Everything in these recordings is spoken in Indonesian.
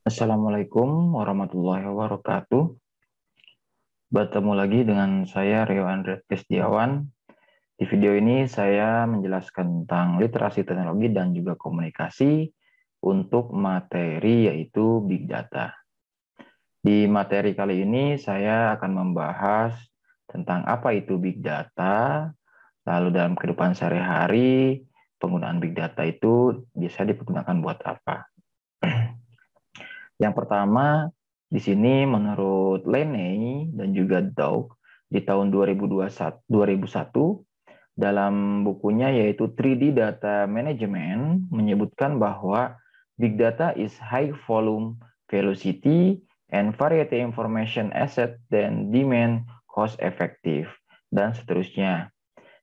Assalamualaikum warahmatullahi wabarakatuh. Bertemu lagi dengan saya Rio Andre Kristiawan. Di video ini saya menjelaskan tentang literasi teknologi dan juga komunikasi untuk materi yaitu Big Data. Di materi kali ini saya akan membahas tentang apa itu Big Data, lalu dalam kehidupan sehari-hari penggunaan Big Data itu bisa dipergunakan buat apa. Yang pertama, di sini menurut Leney dan juga Doug di tahun 2001 dalam bukunya yaitu 3D Data Management menyebutkan bahwa Big Data is high volume, velocity, and variety information asset dan demand cost effective dan seterusnya.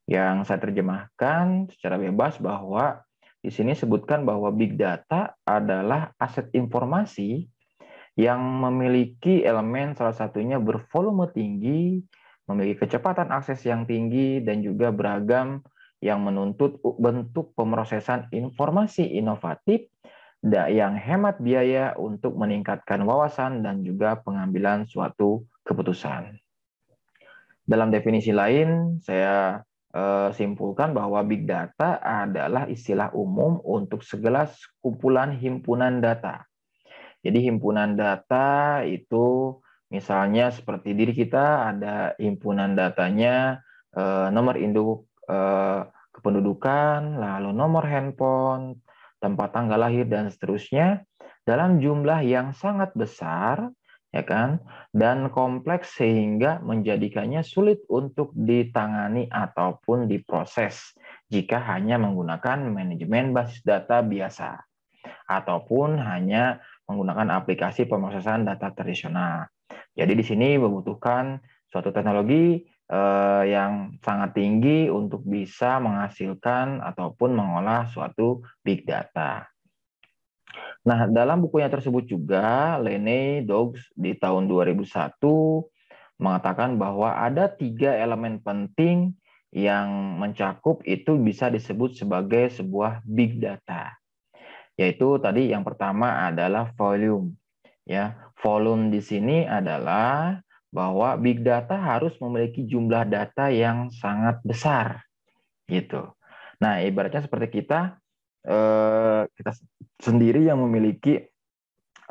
Yang saya terjemahkan secara bebas bahwa di sini sebutkan bahwa Big Data adalah aset informasi yang memiliki elemen salah satunya bervolume tinggi, memiliki kecepatan akses yang tinggi, dan juga beragam yang menuntut bentuk pemrosesan informasi inovatif yang hemat biaya untuk meningkatkan wawasan dan juga pengambilan suatu keputusan. Dalam definisi lain, saya simpulkan bahwa Big Data adalah istilah umum untuk segala kumpulan himpunan data. Jadi himpunan data itu misalnya seperti diri kita ada himpunan datanya nomor induk kependudukan, lalu nomor handphone, tempat tanggal lahir dan seterusnya dalam jumlah yang sangat besar ya kan dan kompleks sehingga menjadikannya sulit untuk ditangani ataupun diproses jika hanya menggunakan manajemen basis data biasa ataupun hanya menggunakan aplikasi pemrosesan data tradisional. Jadi di sini membutuhkan suatu teknologi yang sangat tinggi untuk bisa menghasilkan ataupun mengolah suatu big data. Nah, dalam bukunya tersebut juga, Lene Dogs di tahun 2001 mengatakan bahwa ada 3 elemen penting yang mencakup itu bisa disebut sebagai sebuah big data. Yaitu tadi yang pertama adalah volume. Ya, volume di sini adalah bahwa big data harus memiliki jumlah data yang sangat besar, gitu. Nah, ibaratnya seperti kita sendiri yang memiliki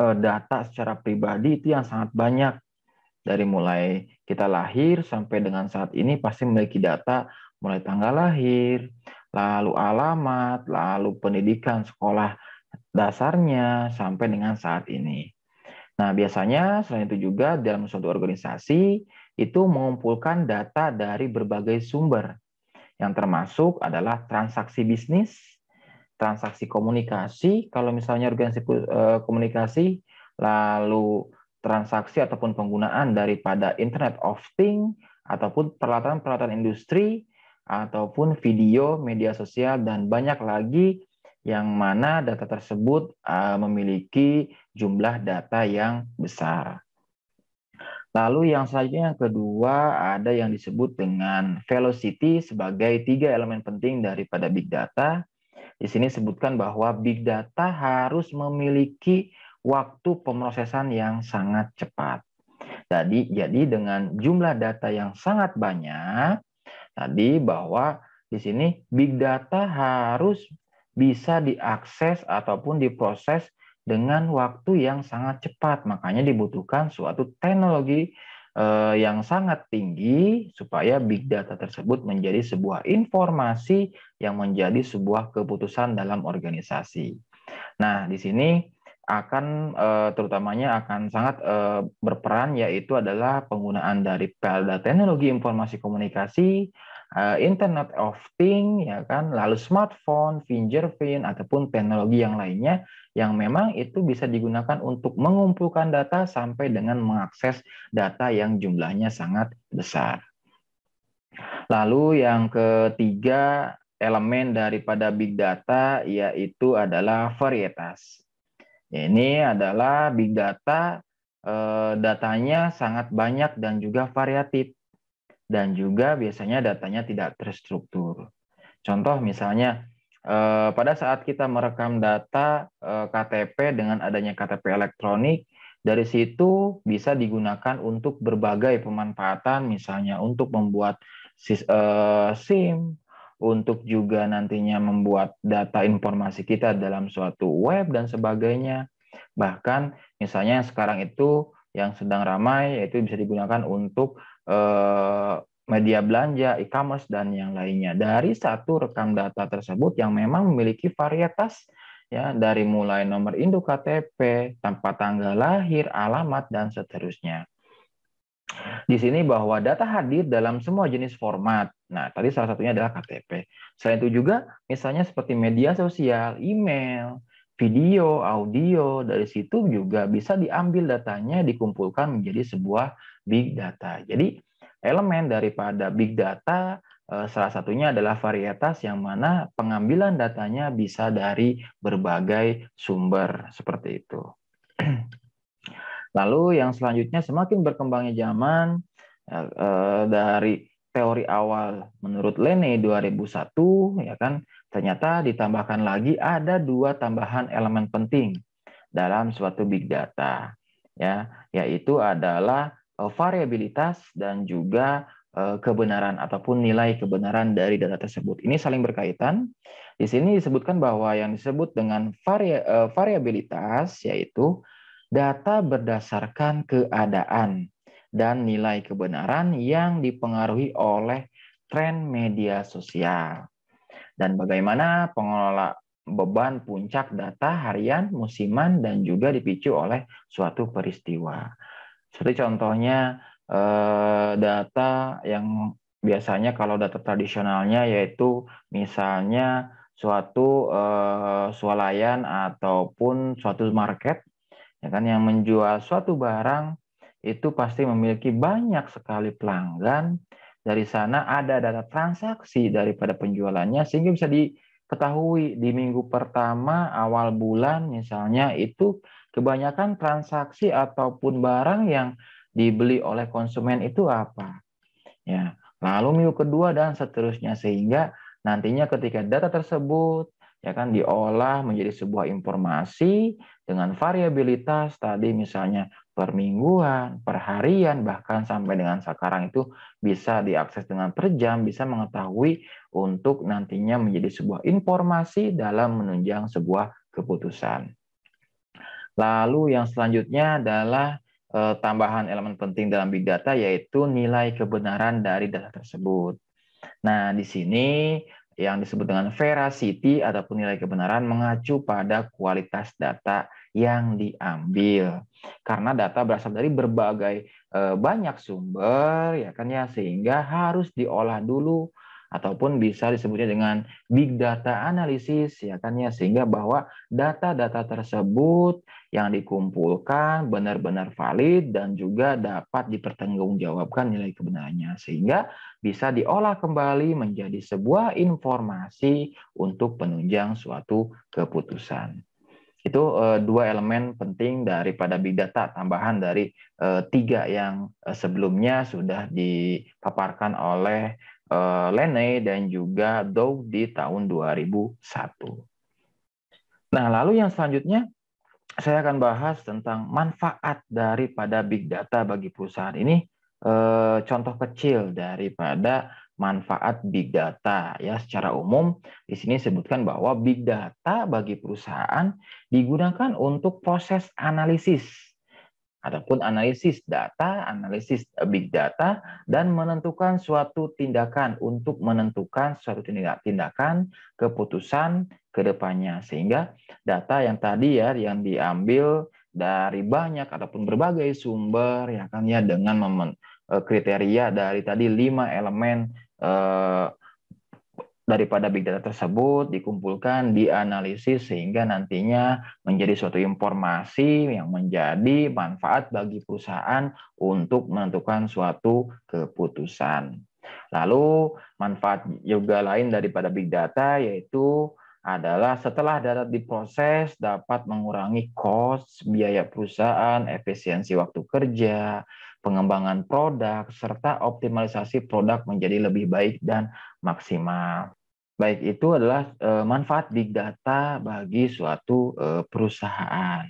data secara pribadi itu yang sangat banyak. Dari mulai kita lahir sampai dengan saat ini pasti memiliki data mulai tanggal lahir, lalu alamat, lalu pendidikan sekolah dasarnya sampai dengan saat ini. Nah, biasanya selain itu juga dalam suatu organisasi itu mengumpulkan data dari berbagai sumber yang termasuk adalah transaksi bisnis, transaksi komunikasi, kalau misalnya organisasi komunikasi, lalu transaksi ataupun penggunaan daripada Internet of Things, ataupun peralatan-peralatan industri, ataupun video, media sosial, dan banyak lagi yang mana data tersebut memiliki jumlah data yang besar. Lalu yang selanjutnya yang kedua ada yang disebut dengan velocity sebagai 3 elemen penting daripada big data. Di sini sebutkan bahwa big data harus memiliki waktu pemrosesan yang sangat cepat. Jadi dengan jumlah data yang sangat banyak, tadi bahwa di sini big data harus bisa diakses ataupun diproses dengan waktu yang sangat cepat. Makanya dibutuhkan suatu teknologi yang sangat tinggi supaya big data tersebut menjadi sebuah informasi yang menjadi sebuah keputusan dalam organisasi. Nah, di sini akan terutamanya akan sangat berperan yaitu adalah penggunaan dari teknologi informasi komunikasi, Internet of Things, ya kan, lalu smartphone, fingerprint ataupun teknologi yang lainnya yang memang itu bisa digunakan untuk mengumpulkan data sampai dengan mengakses data yang jumlahnya sangat besar. Lalu yang ketiga elemen daripada big data yaitu adalah varietas. Ini adalah big data, datanya sangat banyak dan juga variatif. Dan juga biasanya datanya tidak terstruktur. Contoh misalnya pada saat kita merekam data KTP dengan adanya KTP elektronik, dari situ bisa digunakan untuk berbagai pemanfaatan, misalnya untuk membuat SIM, untuk juga nantinya membuat data informasi kita dalam suatu web dan sebagainya. Bahkan misalnya sekarang itu yang sedang ramai yaitu bisa digunakan untuk media belanja, e-commerce, dan yang lainnya. Dari satu rekam data tersebut yang memang memiliki varietas, ya, dari mulai nomor induk KTP, tempat tanggal lahir, alamat, dan seterusnya. Di sini bahwa data hadir dalam semua jenis format. Nah, tadi salah satunya adalah KTP. Selain itu juga, misalnya seperti media sosial, email, video, audio, dari situ juga bisa diambil datanya, dikumpulkan menjadi sebuah big data. Jadi, elemen daripada big data, salah satunya adalah varietas yang mana pengambilan datanya bisa dari berbagai sumber, seperti itu. Lalu yang selanjutnya, semakin berkembangnya zaman, dari teori awal menurut Lene 2001, ya kan, ternyata ditambahkan lagi ada 2 tambahan elemen penting dalam suatu big data, ya, yaitu adalah variabilitas dan juga kebenaran ataupun nilai kebenaran dari data tersebut. Ini saling berkaitan. Di sini disebutkan bahwa yang disebut dengan variabilitas yaitu data berdasarkan keadaan dan nilai kebenaran yang dipengaruhi oleh tren media sosial. Dan bagaimana pengelola beban puncak data harian, musiman, dan juga dipicu oleh suatu peristiwa. Seperti contohnya data yang biasanya kalau data tradisionalnya yaitu misalnya suatu swalayan ataupun suatu market, ya kan, yang menjual suatu barang itu pasti memiliki banyak sekali pelanggan. Dari sana ada data transaksi daripada penjualannya sehingga bisa diketahui di minggu pertama awal bulan misalnya itu kebanyakan transaksi ataupun barang yang dibeli oleh konsumen itu apa. Ya, lalu minggu kedua dan seterusnya sehingga nantinya ketika data tersebut, ya kan, diolah menjadi sebuah informasi dengan variabilitas tadi misalnya per mingguan, per harian, bahkan sampai dengan sekarang itu bisa diakses dengan per jam, bisa mengetahui untuk nantinya menjadi sebuah informasi dalam menunjang sebuah keputusan. Lalu yang selanjutnya adalah tambahan elemen penting dalam big data yaitu nilai kebenaran dari data tersebut. Nah, di sini yang disebut dengan veracity ataupun nilai kebenaran mengacu pada kualitas data yang diambil. Karena data berasal dari berbagai banyak sumber, ya kan ya, sehingga harus diolah dulu ataupun bisa disebutnya dengan big data analisis, ya kan ya, sehingga bahwa data-data tersebut yang dikumpulkan benar-benar valid dan juga dapat dipertanggungjawabkan nilai kebenarannya sehingga bisa diolah kembali menjadi sebuah informasi untuk penunjang suatu keputusan. Itu 2 elemen penting daripada big data, tambahan dari 3 yang sebelumnya sudah dipaparkan oleh Lene dan juga Dow di tahun 2001. Nah, lalu yang selanjutnya saya akan bahas tentang manfaat daripada big data bagi perusahaan. Ini contoh kecil daripada manfaat big data, ya. Secara umum di sini disebutkan bahwa big data bagi perusahaan digunakan untuk proses analisis ataupun analisis data, analisis big data, dan menentukan suatu tindakan untuk menentukan suatu tindakan keputusan ke depannya. Sehingga data yang tadi ya yang diambil dari banyak ataupun berbagai sumber, ya kan ya, dengan kriteria dari tadi 5 elemen daripada big data tersebut dikumpulkan, dianalisis sehingga nantinya menjadi suatu informasi yang menjadi manfaat bagi perusahaan untuk menentukan suatu keputusan. Lalu manfaat juga lain daripada big data yaitu adalah setelah data diproses dapat mengurangi cost, biaya perusahaan, efisiensi waktu kerja, pengembangan produk, serta optimalisasi produk menjadi lebih baik dan maksimal. baik itu adalah manfaat big data bagi suatu perusahaan.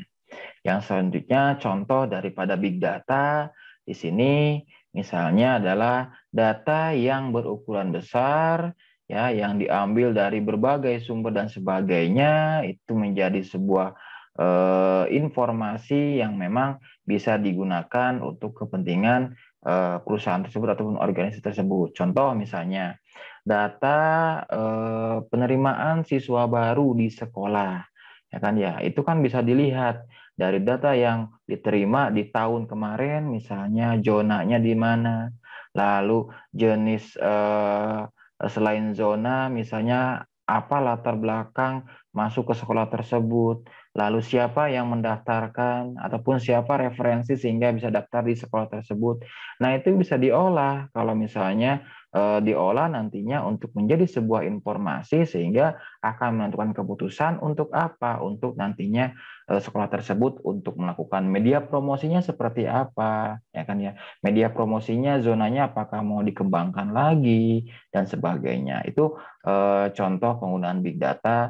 Yang selanjutnya contoh daripada big data di sini misalnya adalah data yang berukuran besar ya yang diambil dari berbagai sumber dan sebagainya itu menjadi sebuah informasi yang memang bisa digunakan untuk kepentingan perusahaan tersebut ataupun organisasi tersebut. Contoh misalnya data penerimaan siswa baru di sekolah ya kan ya itu kan bisa dilihat dari data yang diterima di tahun kemarin misalnya zonanya di mana lalu jenis selain zona misalnya apa latar belakang masuk ke sekolah tersebut lalu siapa yang mendaftarkan ataupun siapa referensi sehingga bisa daftar di sekolah tersebut. Nah itu bisa diolah kalau misalnya diolah nantinya untuk menjadi sebuah informasi sehingga akan menentukan keputusan untuk apa, untuk nantinya sekolah tersebut untuk melakukan media promosinya seperti apa, ya kan ya. Media promosinya zonanya apakah mau dikembangkan lagi dan sebagainya. Itu contoh penggunaan big data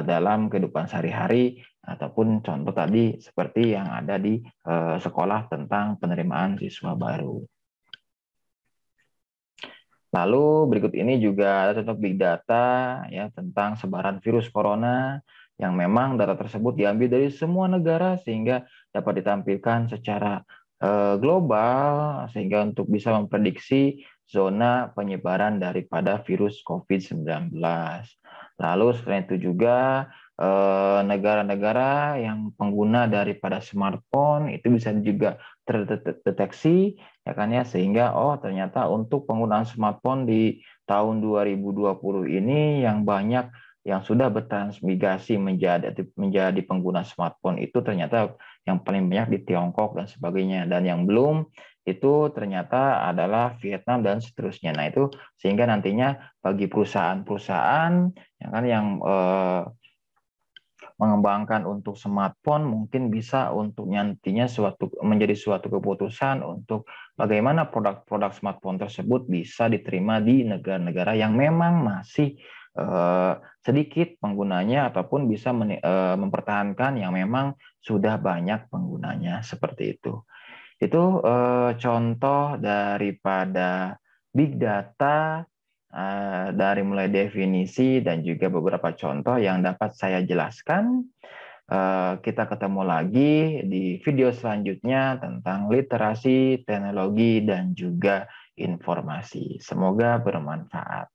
dalam kehidupan sehari-hari ataupun contoh tadi seperti yang ada di sekolah tentang penerimaan siswa baru. Lalu berikut ini juga ada contoh big data ya tentang sebaran virus corona yang memang data tersebut diambil dari semua negara sehingga dapat ditampilkan secara global sehingga untuk bisa memprediksi zona penyebaran daripada virus COVID-19. Lalu selain itu juga negara-negara yang pengguna daripada smartphone itu bisa juga terdeteksi ya kan ya sehingga oh ternyata untuk penggunaan smartphone di tahun 2020 ini yang banyak yang sudah bertransmigrasi menjadi pengguna smartphone itu ternyata yang paling banyak di Tiongkok dan sebagainya dan yang belum itu ternyata adalah Vietnam dan seterusnya. Nah itu sehingga nantinya bagi perusahaan-perusahaan yang mengembangkan untuk smartphone mungkin bisa untuk nantinya menjadi suatu keputusan untuk bagaimana produk-produk smartphone tersebut bisa diterima di negara-negara yang memang masih sedikit penggunanya ataupun bisa mempertahankan yang memang sudah banyak penggunanya seperti itu. Itu contoh daripada big data dari mulai definisi dan juga beberapa contoh yang dapat saya jelaskan. Kita ketemu lagi di video selanjutnya tentang literasi, teknologi, dan juga informasi. Semoga bermanfaat.